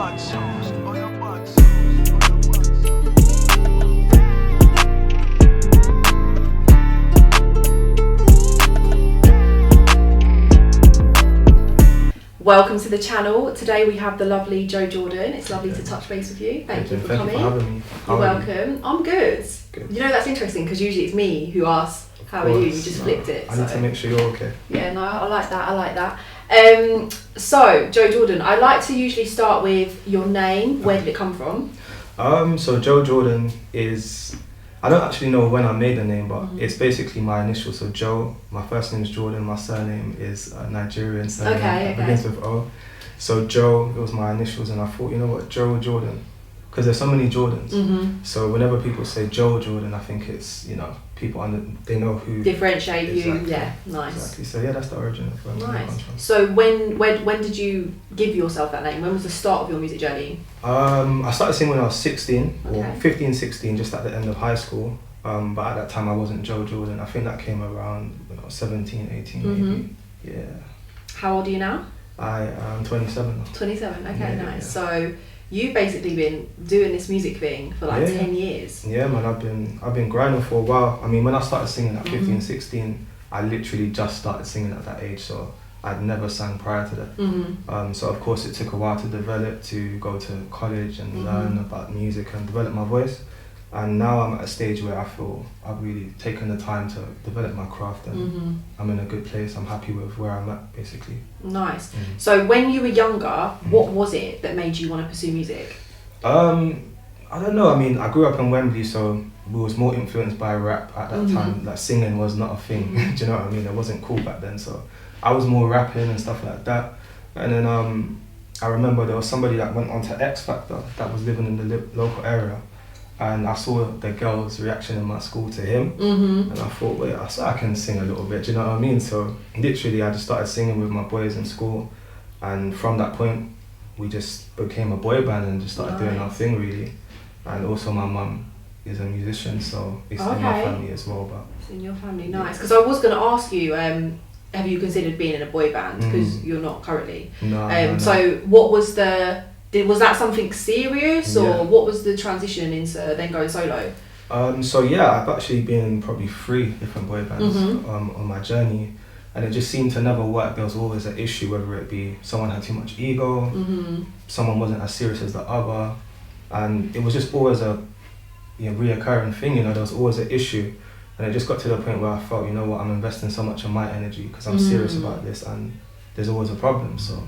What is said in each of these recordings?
Welcome to the channel. Today we have the lovely Jo Jordan. It's lovely to touch base with you. Thank you for coming. Thank you for having me. You're welcome. I'm good. You know, that's interesting because usually it's me who asks, how are you? You just flipped it. I need to make sure you're okay. Yeah, no, I like that. So, Jo Jordan, I like to usually start with your name. Where did it come from? So Jo Jordan is, I don't actually know when I made the name, but it's basically my initials. So Jo, my first name is Jordan, my surname is Nigerian surname. It begins with O. So Jo, it was my initials, and I thought, you know what, Jo Jordan, because there's so many Jordans. So whenever people say Jo Jordan, I think it's, you know, people they know who differentiate exactly. you. Yeah, nice. Exactly. So yeah, that's the origin of where nice. comes from. So when did you give yourself that name? When was the start of your music journey? I started singing when I was 16, or Okay. 15, 16, just at the end of high school. But at that time I wasn't Jo Jordan. I think that came around when I was 17, 18 maybe. Yeah. How old are you now? I am 27 now. 27, okay, Yeah, nice. yeah. So you've basically been doing this music thing for like 10 years. Yeah, man, I've been grinding for a while. I mean, when I started singing at 15, 16, I literally just started singing at that age, so I'd never sang prior to that. So of course it took a while to develop, to go to college and learn about music and develop my voice. And now I'm at a stage where I feel I've really taken the time to develop my craft, and I'm in a good place. I'm happy with where I'm at, basically. Nice. So when you were younger, what was it that made you want to pursue music? I don't know. I mean, I grew up in Wembley, so we was more influenced by rap at that time. Like, singing was not a thing. Do you know what I mean? It wasn't cool back then, so I was more rapping and stuff like that. And then I remember there was somebody that went on to X Factor that was living in the local area. And I saw the girls' reaction in my school to him, and I thought, wait, I can sing a little bit, do you know what I mean? So literally I just started singing with my boys in school, and from that point we just became a boy band and just started doing our thing, really. And also my mum is a musician, so it's in my family as well. But it's in your family, nice. Because I was going to ask you, have you considered being in a boy band? Because you're not currently. No. So what was was that something serious, or what was the transition into then going solo? So yeah, I've actually been in probably 3 different boy bands on my journey, and it just seemed to never work. There was always an issue, whether it be someone had too much ego, someone wasn't as serious as the other, and it was just always a reoccurring thing. You know, there was always an issue, and it just got to the point where I felt, you know what, I'm investing so much of my energy because I'm serious about this, and there's always a problem. So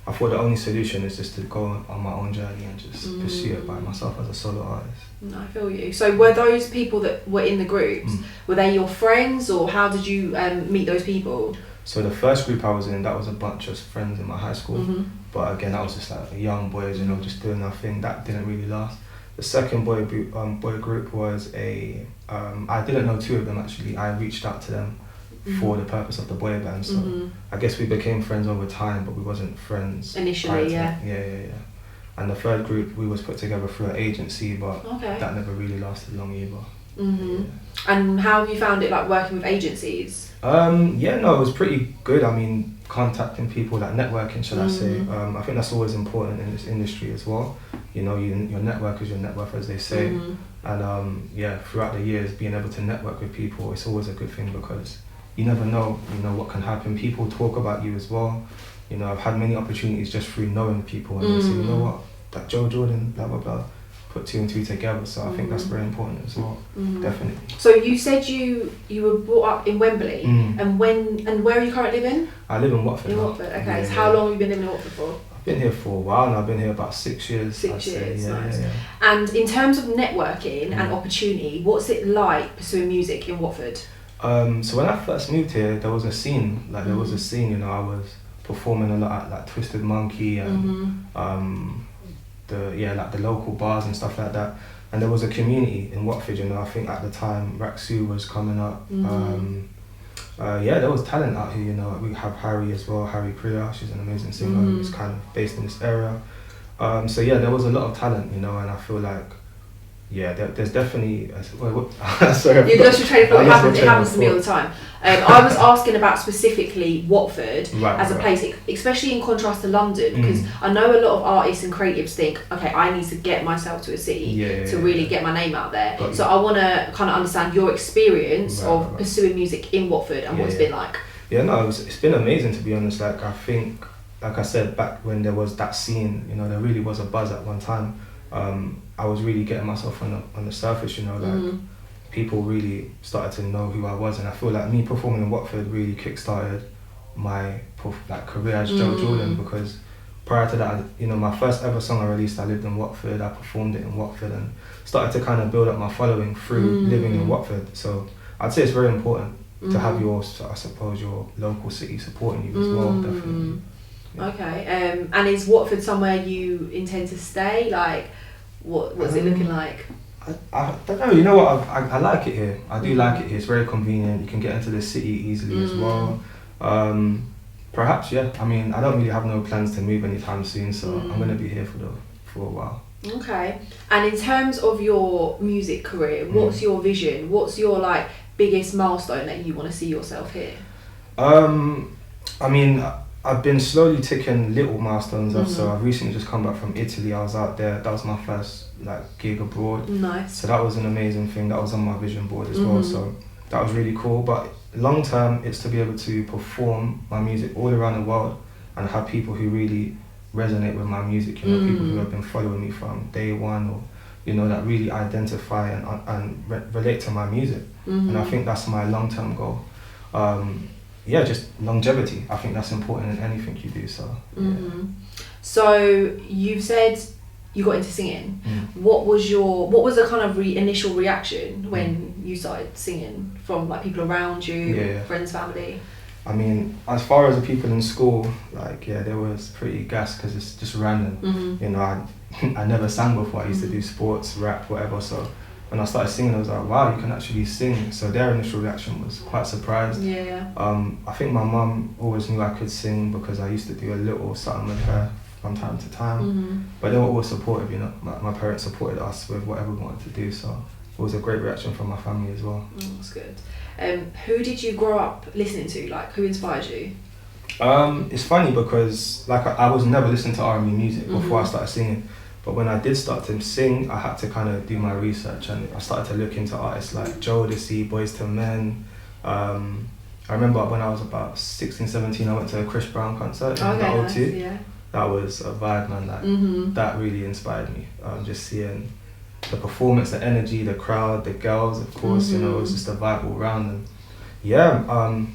I thought the only solution is just to go on my own journey and just pursue it by myself as a solo artist. No, I feel you. So were those people that were in the groups, were they your friends, or how did you meet those people? So the first group I was in, that was a bunch of friends in my high school. But again, I was just like young boys, you know, just doing our thing. That didn't really last. The second boy group was I didn't know 2 of them actually. I reached out to them for the purpose of the boy band, so I guess we became friends over time, but we wasn't friends initially. Yeah. And the third group, we was put together through an agency, but that never really lasted long either. And how have you found it, like, working with agencies? It was pretty good. I mean, contacting people, like networking, should I say. I think that's always important in this industry as well. You know, your network is your net worth, as they say. And throughout the years, being able to network with people, it's always a good thing, because you never know, what can happen. People talk about you as well. You know, I've had many opportunities just through knowing people, and they say, you know what, that Jo Jordan, blah, blah, blah, put 2 and 2 together. So I think that's very important as well, definitely. So you said you were brought up in Wembley, and where are you currently living? I live in Watford. In Watford, okay. So how long have you been living in Watford for? I've been here for a while, and I've been here about 6 years. 6 years, nice. Yeah. And in terms of networking and opportunity, what's it like pursuing music in Watford? So when I first moved here, there was a scene. There was a scene. You know, I was performing a lot at like Twisted Monkey and the local bars and stuff like that. And there was a community in Watford. You know, I think at the time Raksu was coming up. There was talent out here. You know, we have Harry as well. Harry Priya, she's an amazing singer who's kind of based in this area. There was a lot of talent. You know, and I feel like there's definitely. Sorry, You lost your train of thought. It happens to me all the thought. time. I was asking about specifically Watford Right, as a right. place, especially in contrast to London, because I know a lot of artists and creatives think, okay, I need to get myself to a city to really get my name out there. So I want to kind of understand your experience of pursuing music in Watford and what it's been like. Yeah, no, it's been amazing, to be honest. Like, I think, like I said, back when there was that scene, you know, there really was a buzz at one time. I was really getting myself on the surface, you know, like people really started to know who I was, and I feel like me performing in Watford really kickstarted my career as Joe Jordan, because prior to that, you know, my first ever song I released, I lived in Watford, I performed it in Watford, and started to kind of build up my following through living in Watford. So I'd say it's very important to have your, I suppose, your local city supporting you as well, definitely. Yeah. Okay, and is Watford somewhere you intend to stay? Like, what's it looking like? I don't know, you know what, I like it here. I do like it here. It's very convenient. You can get into the city easily as well. Perhaps, yeah. I mean, I don't really have no plans to move anytime soon, so I'm going to be here for a while. Okay. And in terms of your music career, what's your vision? What's your like biggest milestone that you want to see yourself here? I mean, I've been slowly ticking little milestones off. So I've recently just come back from Italy. I was out there. That was my first like gig abroad. Nice. So that was an amazing thing. That was on my vision board as well. So that was really cool. But long term, it's to be able to perform my music all around the world and have people who really resonate with my music. You know, people who have been following me from day one, or you know, that really identify and relate to my music. And I think that's my long term goal. Yeah, just longevity. I think that's important in anything you do. So, yeah. So you've said you got into singing. What was the kind of initial reaction when you started singing from like people around you, friends, family? I mean, as far as the people in school, like they was pretty gassed because it's just random. You know, I never sang before. I used to do sports, rap, whatever. So when I started singing, I was like, wow, you can actually sing. So their initial reaction was quite surprised. I think my mum always knew I could sing because I used to do a little something with her from time to time. But they were always supportive, you know. My parents supported us with whatever we wanted to do. So it was a great reaction from my family as well. That's good. Who did you grow up listening to? Like, who inspired you? It's funny because like I was never listening to R&B music before I started singing. But when I did start to sing, I had to kind of do my research, and I started to look into artists like Joe Odyssey, Boyz II Men. I remember when I was about 16, 17, I went to a Chris Brown concert in the O2. Yeah. That was a vibe, man. Like that really inspired me. Just seeing the performance, the energy, the crowd, the girls, of course. You know, it was just a vibe all around. And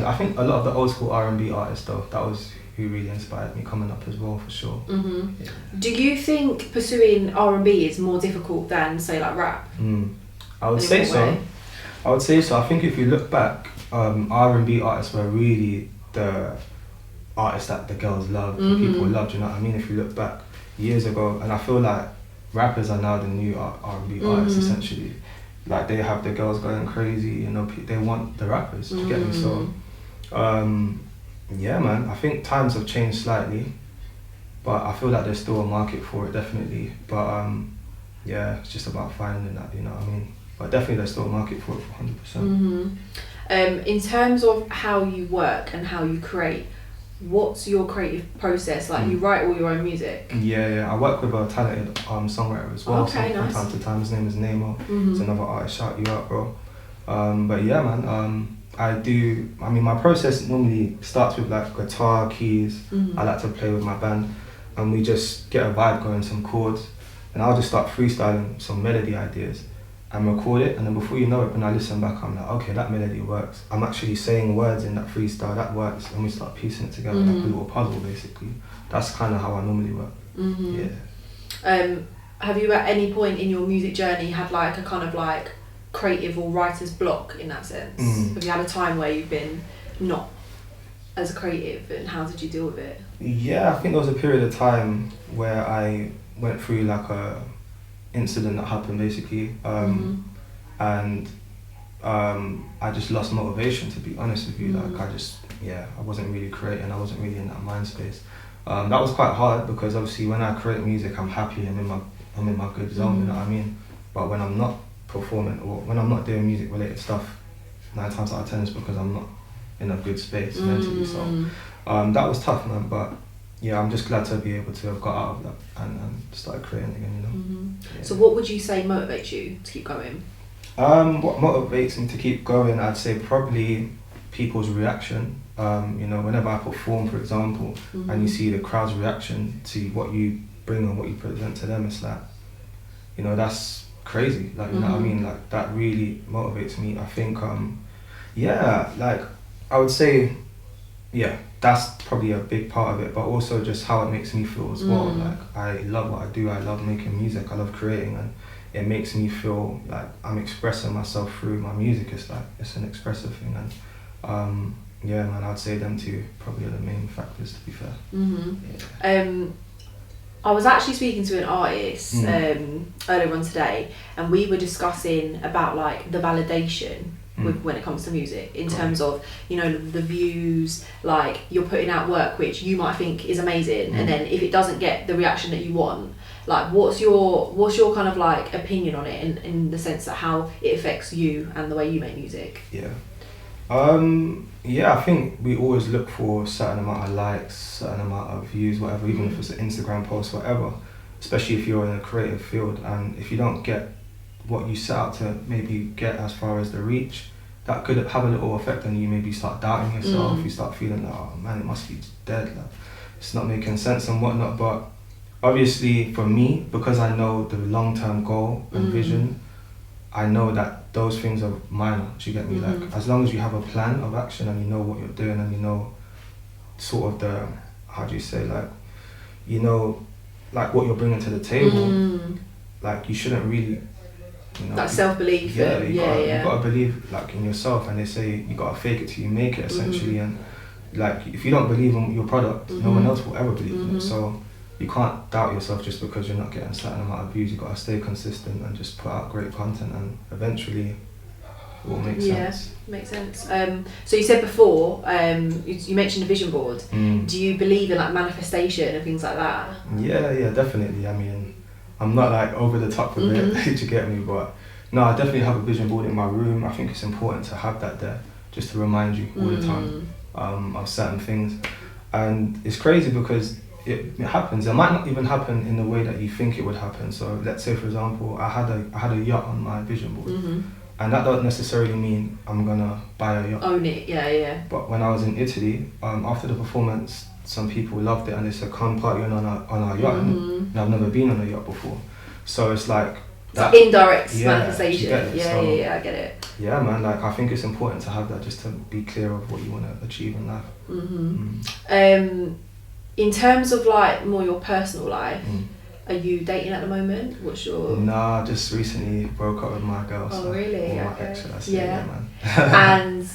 I think a lot of the old school R&B artists, though, that was who really inspired me coming up as well, for sure. Yeah. Do you think pursuing R&B is more difficult than, say, like rap? I would say so. I think if you look back, R&B artists were really the artists that the girls loved, the people loved, you know what I mean? If you look back years ago, and I feel like rappers are now the new R&B artists, essentially. Like, they have the girls going crazy, you know, they want the rappers to get me. So, yeah, man, I think times have changed slightly, but I feel like there's still a market for it, definitely. But yeah, it's just about finding that, you know what I mean? But definitely there's still a market for it, for 100%. In terms of how you work and how you create, what's your creative process? Like, you write all your own music? Yeah, I work with a talented songwriter as well. Okay, so nice. From time to time, his name is Nemo. He's another artist, shout you out, bro. But yeah, man, my process normally starts with like guitar, keys. I like to play with my band, and we just get a vibe going, some chords, and I'll just start freestyling some melody ideas and record it, and then before you know it, when I listen back, I'm like, okay, that melody works. I'm actually saying words in that freestyle, that works, and we start piecing it together like a little puzzle, basically. That's kind of how I normally work. Yeah. Have you at any point in your music journey had like a kind of like creative or writer's block in that sense? Have you had a time where you've been not as a creative, and how did you deal with it? Yeah, I think there was a period of time where I went through like a incident that happened, basically, and I just lost motivation, to be honest with you. Like, I wasn't really creating, I wasn't really in that mind space. That was quite hard because obviously when I create music, I'm happy, I'm in my good zone, you know what I mean? But when I'm not performing or when I'm not doing music related stuff, 9 times out of 10 is because I'm not in a good space mentally. So that was tough, man. But yeah, I'm just glad to be able to have got out of that and started creating again, you know. Yeah. So what would you say motivates you to keep going? What motivates me to keep going, I'd say probably people's reaction. You know, whenever I perform, for example, and you see the crowd's reaction to what you bring and what you present to them, it's like, you know, that's crazy. Like, you know what I mean? Like, that really motivates me. I think, yeah, like, I would say, yeah, that's probably a big part of it, but also just how it makes me feel as well. Like, I love what I do. I love making music. I love creating, and it makes me feel like I'm expressing myself through my music. It's like, it's an expressive thing, and yeah, man, I'd say them two probably are the main factors, to be fair. Yeah. I was actually speaking to an artist earlier on today, and we were discussing about like the validation when it comes to music, in terms of, you know, the views, like you're putting out work which you might think is amazing, and then if it doesn't get the reaction that you want, like what's your kind of like opinion on it, in the sense that how it affects you and the way you make music? Yeah, I think we always look for a certain amount of likes, certain amount of views, whatever, even if it's an Instagram post, whatever, especially if you're in a creative field, and if you don't get what you set out to maybe get as far as the reach, that could have a little effect on you. Maybe you start doubting yourself, you start feeling like, oh man, it must be dead, like, it's not making sense and whatnot. But obviously for me, because I know the long-term goal and vision, I know that those things are minor. Do you get me? Like, as long as you have a plan of action and you know what you're doing, and you know sort of the, how do you say, like, you know, like what you're bringing to the table, like you shouldn't really, you know, that self-belief. Yeah, you gotta believe like in yourself, and they say you gotta fake it till you make it, essentially. And like, if you don't believe in your product, no one else will ever believe in it. So you can't doubt yourself just because you're not getting a certain amount of views. You gotta stay consistent and just put out great content, and eventually it will make sense. Yeah, makes sense. So you said before, you mentioned a vision board. Do you believe in like manifestation and things like that? Yeah, definitely. I mean, I'm not like over the top with it, to get me, but no, I definitely have a vision board in my room. I think it's important to have that there, just to remind you all the time of certain things. And it's crazy because it happens. It might not even happen in the way that you think it would happen. So let's say, for example, I had a yacht on my vision board, and that doesn't necessarily mean I'm gonna buy a yacht. Own it, yeah. But when I was in Italy, after the performance, some people loved it and they said, come party on our yacht, and I've never been on a yacht before. So it's like that indirect manifestation. Yeah, I get it. Yeah, man, like I think it's important to have that, just to be clear of what you want to achieve in life. In terms of like more your personal life, are you dating at the moment? What's your... Nah, just recently broke up with my girl. Oh, so, really? Or my ex, should I say, yeah, man. And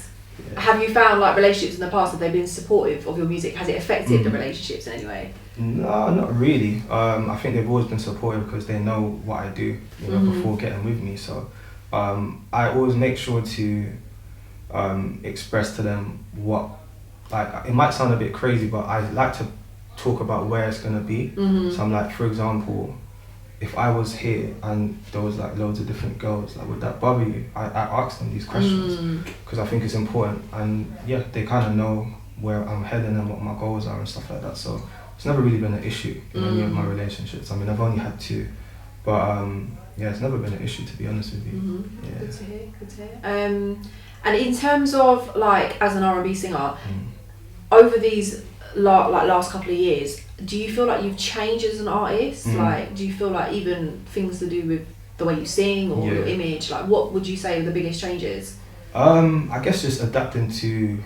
have you found like relationships in the past, have they been supportive of your music? Has it affected the relationships in any way? No, not really. I think they've always been supportive because they know what I do, you know, before getting with me. So I always make sure to express to them what, like, it might sound a bit crazy, but I like to talk about where it's gonna be. So I'm like, for example, if I was here and there was like loads of different girls, like, would that bother you? I ask them these questions because I think it's important, and yeah, they kind of know where I'm heading and what my goals are and stuff like that. So it's never really been an issue in any of my relationships. I mean, I've only had 2, but yeah, it's never been an issue, to be honest with you. Yeah. Good to hear. And in terms of like, as an R&B singer, over these last couple of years, do you feel like you've changed as an artist? Like, do you feel like even things to do with the way you sing or your image, like what would you say are the biggest changes? I guess just adapting to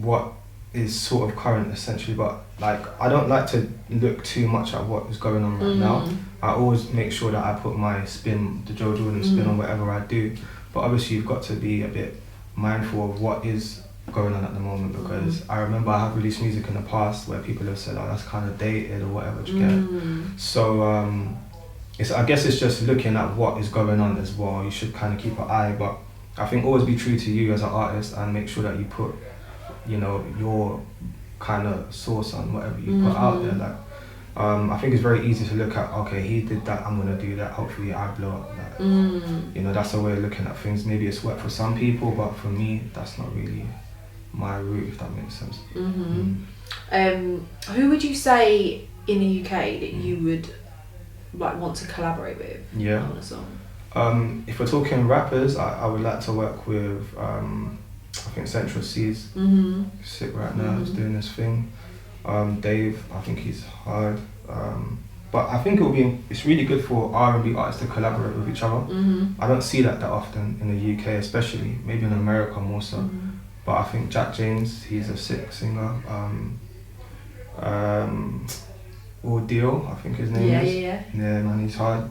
what is sort of current, essentially. But like, I don't like to look too much at what is going on right now. I always make sure that I put my spin, the Joe Jordan spin on whatever I do. But obviously you've got to be a bit mindful of what is going on at the moment, because I remember I have released music in the past where people have said, oh, that's kind of dated or whatever, do you get? So I guess it's just looking at what is going on as well. You should kind of keep an eye, but I think always be true to you as an artist and make sure that you put, you know, your kind of source on whatever you put out there. Like, I think it's very easy to look at, okay, he did that, I'm gonna do that, hopefully I blow up. Like, you know, that's a way of looking at things. Maybe it's worked for some people, but for me, that's not really my route, if that makes sense. Who would you say in the UK that you would like want to collaborate with on a song? If we're talking rappers, I would like to work with I think Central C's sick right now, he's doing this thing. Dave, I think he's hard. But I think it's really good for R&B artists to collaborate with each other. I don't see that often in the UK, especially, maybe in America more so. But I think Jack James, he's a sick singer. Ordeal, I think his name is. Yeah, man, he's hard.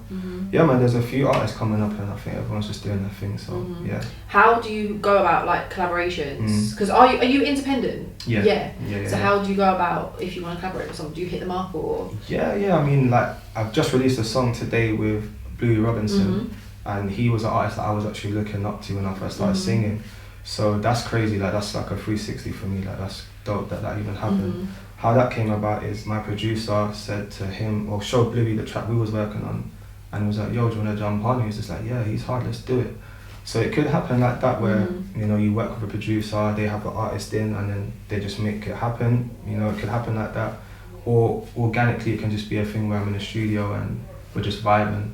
Yeah, man, there's a few artists coming up and I think everyone's just doing their thing, so yeah. How do you go about like collaborations? Because are you independent? Yeah. So how do you go about if you want to collaborate with someone? Do you hit them up or? Yeah, I mean, like, I've just released a song today with Bluey Robinson, and he was an artist that I was actually looking up to when I first started singing. So that's crazy, like that's like a 360 for me, like that's dope that even happened. How that came about is my producer said to him, or showed Bluey the track we was working on, and was like, yo, do you want to jump on? And he was just like, yeah, he's hard, let's do it. So it could happen like that where, you know, you work with a producer, they have the artist in, and then they just make it happen. You know, it could happen like that. Or organically, it can just be a thing where I'm in the studio and we're just vibing.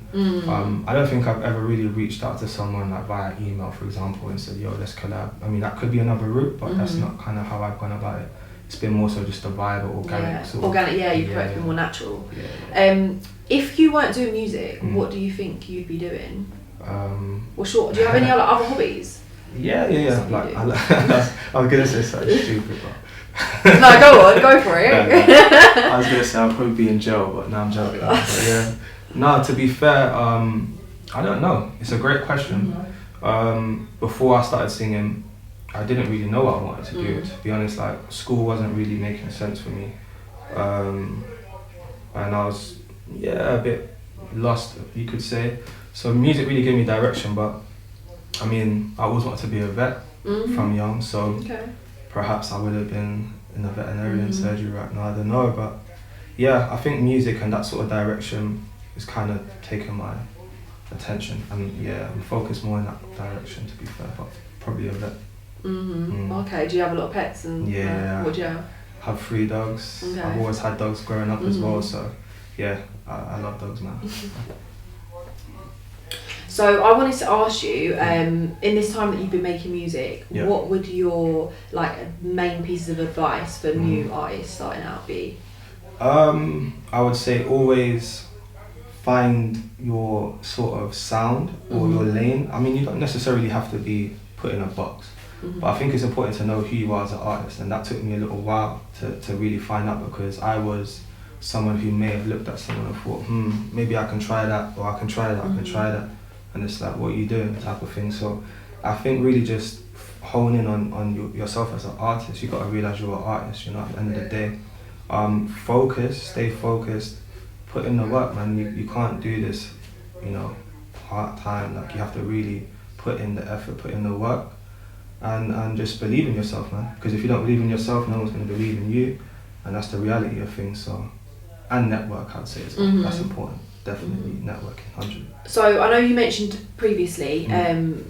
I don't think I've ever really reached out to someone like via email, for example, and said, yo, let's collab. I mean, that could be another route, but that's not kind of how I've gone about it. It's been more so just a vibe or organic sort of. Organic, you prefer it to be more natural. If you weren't doing music, what do you think you'd be doing? Do you have any other hobbies? Yeah. Like, I was gonna say something stupid, but no, go for it. I was gonna say I'll probably be in jail, but now I'm joking. But yeah. No, to be fair, I don't know. It's a great question. Before I started singing, I didn't really know what I wanted to do. To be honest, like school wasn't really making sense for me, and I was a bit lost, you could say. So music really gave me direction, but I mean, I always wanted to be a vet from young, so perhaps I would have been in a veterinarian surgery right now, I don't know, but yeah, I think music and that sort of direction is kind of taking my attention, and I'm focused more in that direction, to be fair, but probably a vet. Okay, do you have a lot of pets? And what do you have? I have 3 dogs. I've always had dogs growing up as well, so yeah, I love dogs, man. So I wanted to ask you, in this time that you've been making music, what would your main pieces of advice for new artists starting out be? I would say always find your sort of sound or your lane. I mean, you don't necessarily have to be put in a box, but I think it's important to know who you are as an artist, and that took me a little while to really find out, because I was someone who may have looked at someone and thought, maybe I can try that, or I can try that, I can try that. And it's like, what are you doing, type of thing. So I think really just hone in on yourself as an artist. You got to realise you're an artist, you know, at the end of the day. Stay focused, put in the work, man. You can't do this, you know, part-time. Like, you have to really put in the effort, put in the work, and just believe in yourself, man. Because if you don't believe in yourself, no one's going to believe in you. And that's the reality of things. So, and network, I'd say as well. That's important. Definitely networking, 100. So I know you mentioned previously,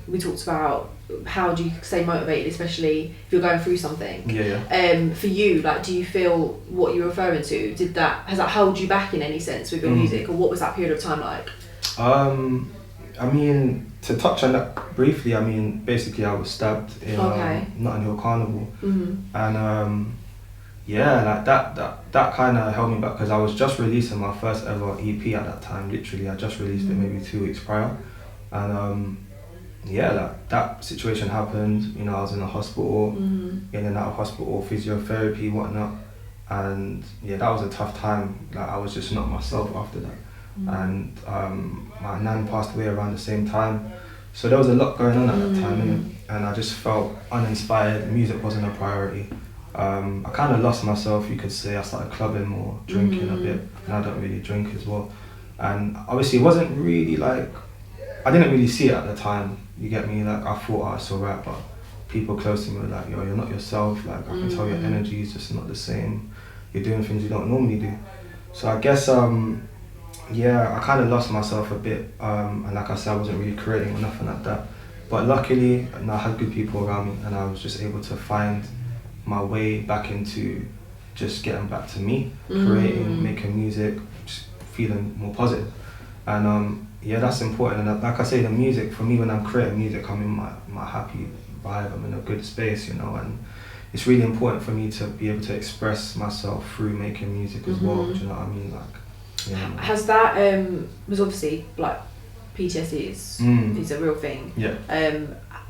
we talked about how do you stay motivated, especially if you're going through something. For you, do you feel what you're referring to? Has that held you back in any sense with your music, or what was that period of time like? I mean, to touch on that briefly, I mean, basically I was stabbed in Notting Hill Carnival, and that kind of held me back, because I was just releasing my first ever EP at that time. Literally, I just released it maybe 2 weeks prior, and that situation happened. You know, I was in a hospital, in and out of hospital, physiotherapy, whatnot, and that was a tough time. Like, I was just not myself after that, and my nan passed away around the same time, so there was a lot going on at that time, and I just felt uninspired. Music wasn't a priority. I kind of lost myself, you could say. I started clubbing more, drinking a bit, and I don't really drink as well. And obviously it wasn't really I didn't really see it at the time, you get me? Like, I thought I was alright, but people close to me were like, yo, you're not yourself, like, I can tell your energy is just not the same. You're doing things you don't normally do. So I guess yeah, I kind of lost myself a bit, and like I said, I wasn't really creating or nothing like that. But luckily, I had good people around me, and I was just able to find my way back into just getting back to me, creating, making music, just feeling more positive. And yeah, that's important. And like I say, the music, for me, when I'm creating music, I'm in my happy vibe, I'm in a good space, you know, and it's really important for me to be able to express myself through making music as well, do you know what I mean? Like, yeah. Has that, was obviously, like, PTSD is a real thing. Yeah.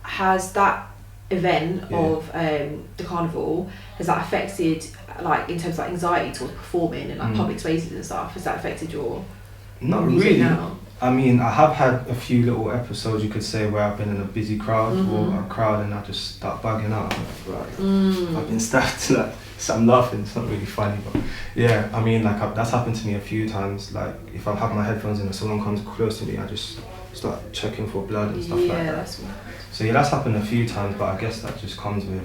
Has that event of the carnival, has that affected, like, in terms of like anxiety towards performing in like public spaces and stuff? Has that affected your Not music really. now? I mean, I have had a few little episodes, you could say, where I've been in a busy crowd or a crowd and I just start bugging out. I'm like, I've been stabbed. Like, so I'm laughing. It's not really funny, but yeah. I mean, like that's happened to me a few times. Like if I have my headphones in and someone comes close to me, I just start checking for blood and stuff like that. That's mad. So yeah, that's happened a few times, but I guess that just comes with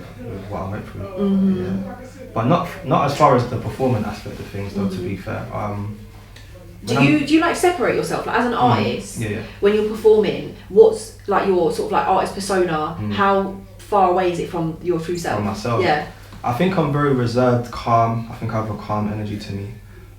what I went through. Yeah. But not as far as the performance aspect of things, though. To be fair. Do you like separate yourself, like as an artist? Yeah. When you're performing, what's like your sort of like artist persona? How far away is it from your true self? From myself. Yeah. I think I'm very reserved, calm. I think I have a calm energy to me.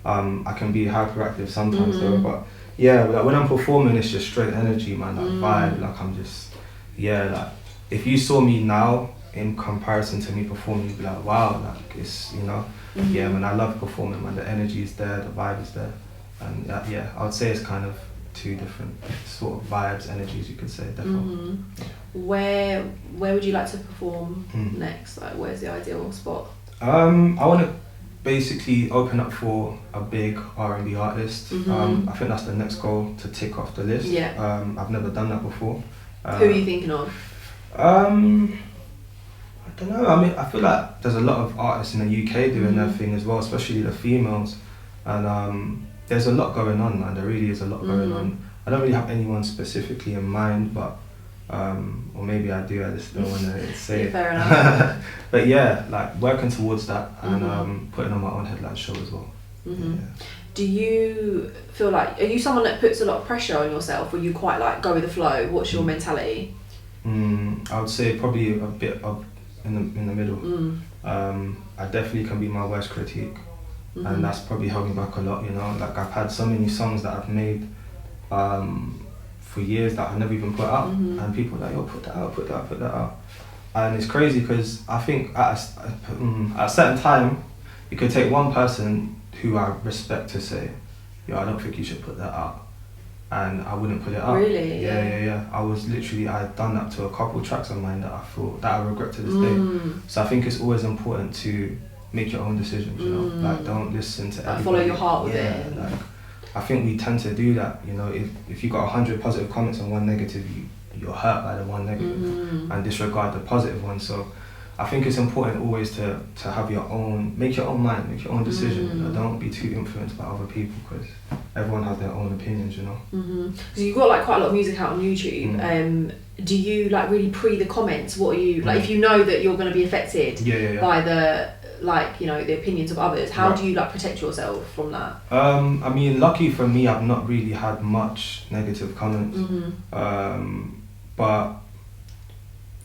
I can be hyperactive sometimes though, but yeah, like when I'm performing, it's just straight energy, man. Like vibe. Like I'm just, yeah. Like if you saw me now in comparison to me performing, you'd be like, wow, like it's, you know, yeah, man. I love performing, man. The energy is there, the vibe is there. And yeah, I would say it's kind of two different sort of vibes, energies, you could say, definitely. Where would you like to perform next? Like, where's the ideal spot? I want to basically open up for a big R&B artist. I think that's the next goal to tick off the list. Yeah. I've never done that before. Who are you thinking of? I don't know. I mean, I feel like there's a lot of artists in the UK doing their thing as well, especially the females. And there's a lot going on, man. There really is a lot going on. I don't really have anyone specifically in mind, but or maybe I do. I just don't want to say it. Fair enough. But yeah, like working towards that and putting on my own headline show as well. Yeah. Do you feel like, are you someone that puts a lot of pressure on yourself, or you quite like go with the flow? What's your mentality? I would say probably a bit of in the middle. I definitely can be my worst critique. And that's probably held me back a lot, you know. Like I've had so many songs that I've made for years that I've never even put out, and people are like, yo, put that out. And it's crazy because I think at a certain time, it could take one person who I respect to say, yo, I don't think you should put that out, and I wouldn't put it out. Really? Yeah. I'd done that to a couple tracks of mine that I thought that I regret to this day. So I think it's always important to make your own decisions, you know. Like don't listen to everybody. Follow your heart with it. Like I think we tend to do that, you know. If you got 100 positive comments and one negative, you're hurt by the one negative and disregard the positive one. So I think it's important always to have your own, make your own mind, make your own decision. You know? Don't be too influenced by other people because everyone has their own opinions, you know. So you've got like quite a lot of music out on YouTube. Do you like really pre the comments? What are you like if you know that you're going to be affected by the, like, you know, the opinions of others? How do you like protect yourself from that? I mean, lucky for me, I've not really had much negative comments. But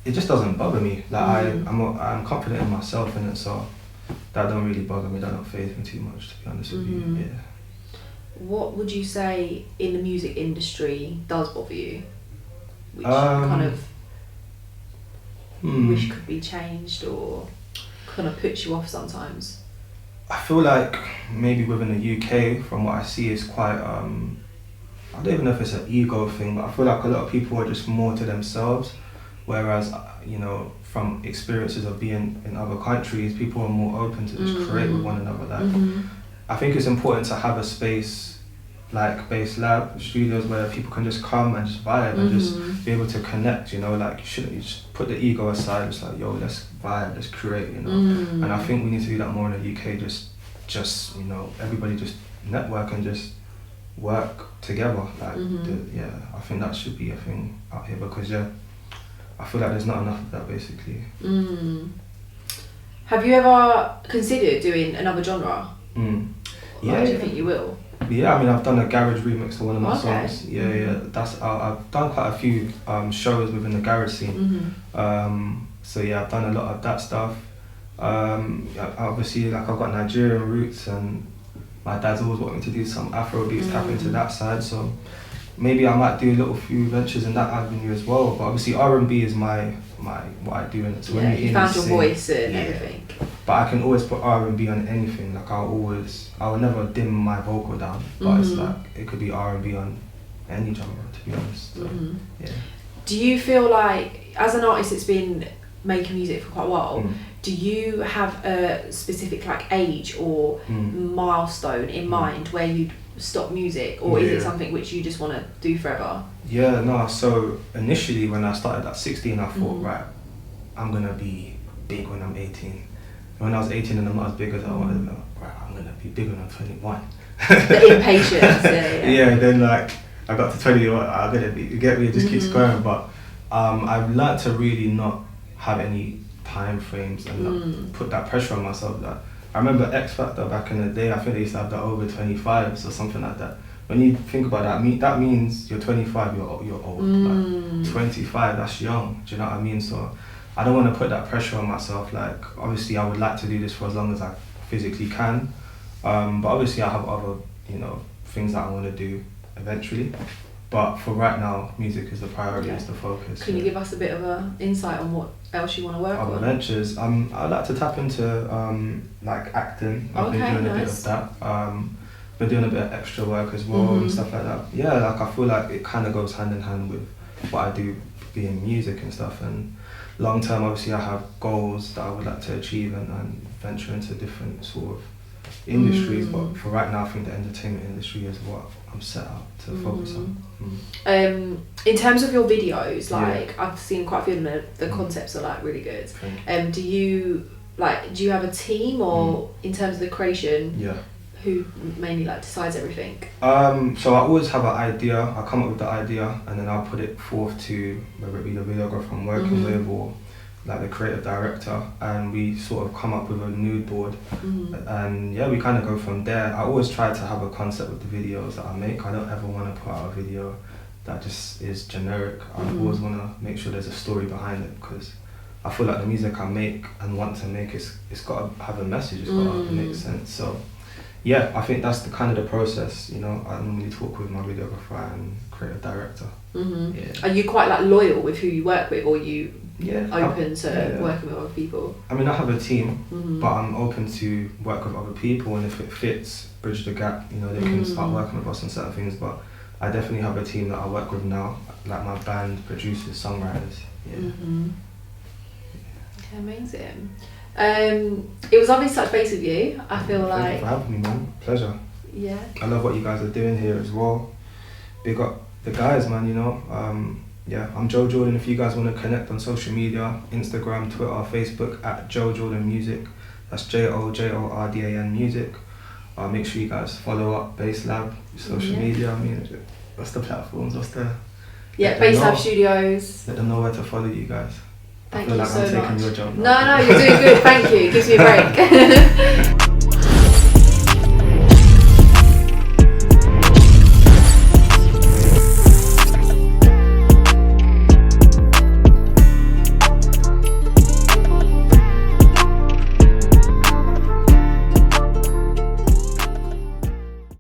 it just doesn't bother me. Like I'm confident in myself in it, so that don't really bother me. That don't faze me too much, to be honest with you. Yeah. What would you say in the music industry does bother you? Which kind of wish could be changed or kind of puts you off sometimes? I feel like maybe within the UK, from what I see, is quite I don't even know if it's an ego thing, but I feel like a lot of people are just more to themselves, whereas, you know, from experiences of being in other countries, people are more open to just create with one another. Like, I think it's important to have a space like Bass Lab studios where people can just come and just vibe and just be able to connect, you know. Like you just put the ego aside, it's like, yo, let's vibe, let's create, you know. And I think we need to do that more in the UK, just you know, everybody just network and just work together. Like I think that should be a thing out here because I feel like there's not enough of that basically. Have you ever considered doing another genre? Yeah. Or do you think you will? Yeah, I mean, I've done a garage remix to one of my songs. Yeah. That's I've done quite a few shows within the garage scene. So yeah, I've done a lot of that stuff. Obviously, like I've got Nigerian roots, and my dad's always wanted me to do some Afro beats, tap into that side. So maybe I might do a little few ventures in that avenue as well. But obviously, R&B is my what I do, and so when you found your voice and everything. But I can always put R&B on anything. Like I will never dim my vocal down. But it's like it could be R&B on any genre, to be honest. So, yeah. Do you feel like, as an artist that's been making music for quite a while, do you have a specific like age or milestone in mind where you'd stop music, or is it something which you just want to do forever? Yeah, no, so initially when I started at 16, I thought, right, I'm going to be big when I'm 18. When I was 18 and I'm not as big as I wanted to be, right, I'm going to be big when I'm 21. The impatience, yeah, then like, I got to 21, I'm going to be, you get me, it just keeps going. But I've learned to really not have any time frames and not put that pressure on myself. That I remember X Factor back in the day, I think they used to have that over 25s or something like that. When you think about that means you're 25, you're old. Like 25, that's young, do you know what I mean? So I don't want to put that pressure on myself. Like obviously I would like to do this for as long as I physically can, but obviously I have other things that I want to do eventually. But for right now, music is the priority, is the focus. Can you give us a bit of an insight on what else you want to work on? Other ventures. I'd like to tap into like acting. I've been doing a bit of that. Been doing a bit of extra work as well and stuff like that. Yeah, like I feel like it kind of goes hand in hand with what I do, being music and stuff. And long term, obviously, I have goals that I would like to achieve and venture into different sort of industries. But for right now, I think the entertainment industry is what I'm set up to focus on. In terms of your videos, like I've seen quite a few of them, the concepts are like really good. Do you have a team, or in terms of the creation, who mainly like decides everything? So I always have an idea, I come up with the idea and then I'll put it forth to whether it be the videographer I'm working with or like the creative director, and we sort of come up with a mood board and we kind of go from there. I always try to have a concept with the videos that I make. I don't ever want to put out a video that just is generic. I always want to make sure there's a story behind it, because I feel like the music I make and want to make, it's got to have a message, it's got to make sense. So yeah, I think that's the kind of the process, I normally talk with my videographer and creative director. Are you quite like loyal with who you work with, or are you open to working with other people? I mean, I have a team, but I'm open to work with other people, and if it fits, bridge the gap, they can start working with us on certain things. But I definitely have a team that I work with now, like my band, producers, songwriters. Okay, amazing. It was lovely to touch base with you. I feel like... Thank you for having me, man. Pleasure. Yeah. I love what you guys are doing here as well. Big up the guys, man, I'm Joe Jordan. If you guys want to connect on social media, Instagram, Twitter, Facebook, at Joe Jordan Music. That's JOJORDAN Music. Make sure you guys follow up Bass Lab, social media. I mean, what's the platforms? What's the... Yeah, Bass Lab Studios. Let them know where to follow you guys. Thank I feel you like so I'm taking much. your job. No, you're doing good. Thank you. It gives me a break.